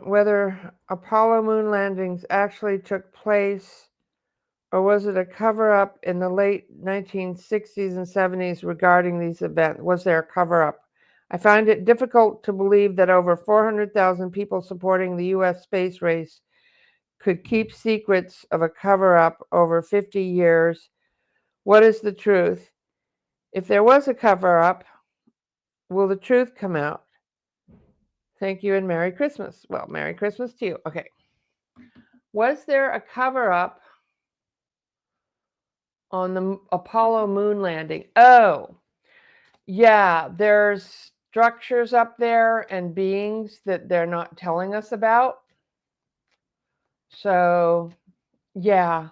whether Apollo moon landings actually took place, or was it a cover-up in the late 1960s and 70s regarding these events? Was there a cover-up? I find it difficult to believe that over 400,000 people supporting the U.S. space race could keep secrets of a cover-up over 50 years. What is the truth? If there was a cover-up, will the truth come out? Thank you and Merry Christmas. Well, Merry Christmas to you. Okay. Was there a cover-up on the Apollo moon landing? Oh, yeah, there's structures up there and beings that they're not telling us about. So, yeah,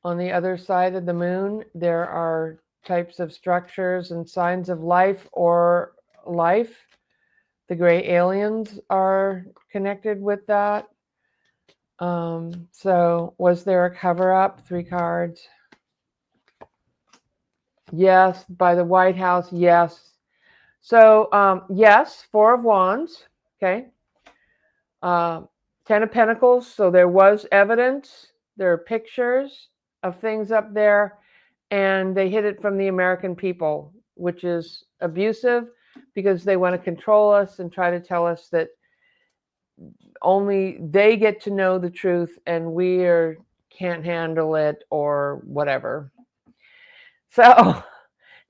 on the other side of the moon, there are types of structures and signs of life or life. The gray aliens are connected with that. So was there a cover up? 3 cards. Yes, by the White House. Yes. So, yes, 4 of Wands. Okay. 10 of Pentacles. So there was evidence. There are pictures of things up there, and they hid it from the American people, which is abusive because they want to control us and try to tell us that only they get to know the truth and we can't handle it or whatever. So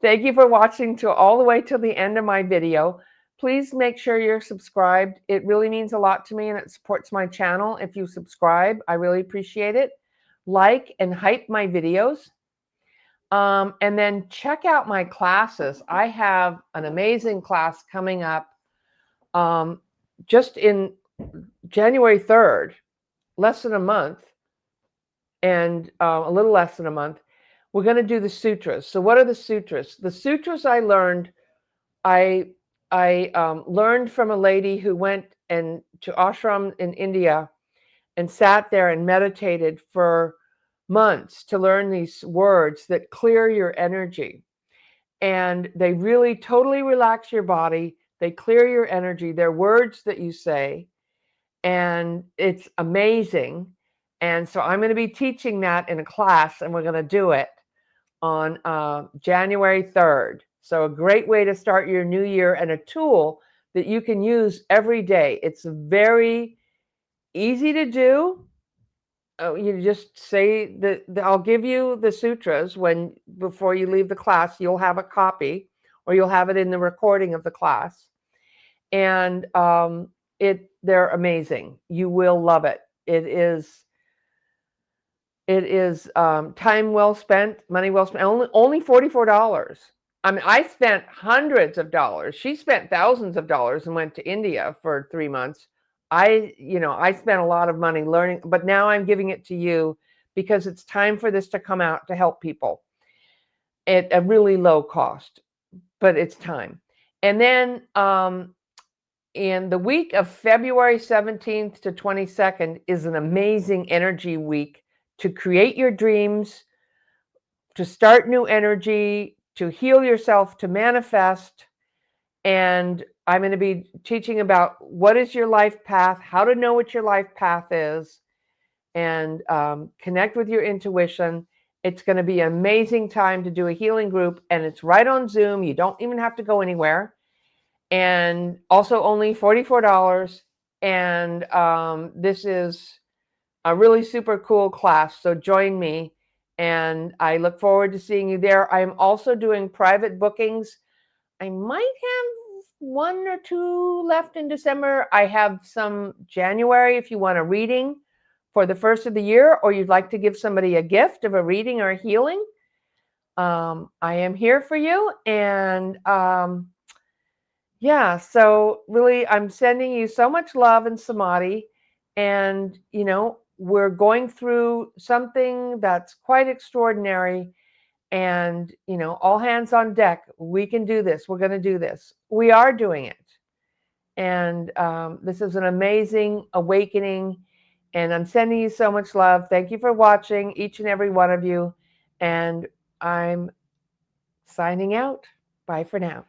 thank you for watching all the way till the end of my video. Please make sure you're subscribed. It really means a lot to me and it supports my channel. If you subscribe, I really appreciate it. Like and hype my videos. And then check out my classes. I have an amazing class coming up just in January 3rd, less than a month, and a little less than a month. We're going to do the sutras. So what are the sutras? The sutras I learned learned from a lady who went to ashram in India and sat there and meditated for months to learn these words that clear your energy. And they really totally relax your body. They clear your energy. They're words that you say, and it's amazing. And so I'm going to be teaching that in a class, and we're going to do it on January 3rd. So a great way to start your new year and a tool that you can use every day. It's very easy to do. You just say that I'll give you the sutras before you leave the class. You'll have a copy, or you'll have it in the recording of the class. And they're amazing. You will love it. It is time well spent, money well spent. Only $44. I mean, I spent hundreds of dollars. She spent thousands of dollars and went to India for 3 months. I spent a lot of money learning, but now I'm giving it to you because it's time for this to come out to help people at a really low cost, but it's time. And then in the week of February 17th to 22nd is an amazing energy week to create your dreams, to start new energy, to heal yourself, to manifest. And I'm going to be teaching about what is your life path, how to know what your life path is, and connect with your intuition. It's going to be an amazing time to do a healing group, and it's right on Zoom. You don't even have to go anywhere. And also only $44. And this is a really super cool class. So join me, and I look forward to seeing you there. I'm also doing private bookings. I might have 1 or 2 left in December. I have some January if you want a reading for the first of the year, or you'd like to give somebody a gift of a reading or a healing. I am here for you. And yeah, so really, I'm sending you so much love and samadhi. And, we're going through something that's quite extraordinary. And, all hands on deck. We can do this. We're going to do this. We are doing it. And this is an amazing awakening. And I'm sending you so much love. Thank you for watching, each and every one of you. And I'm signing out. Bye for now.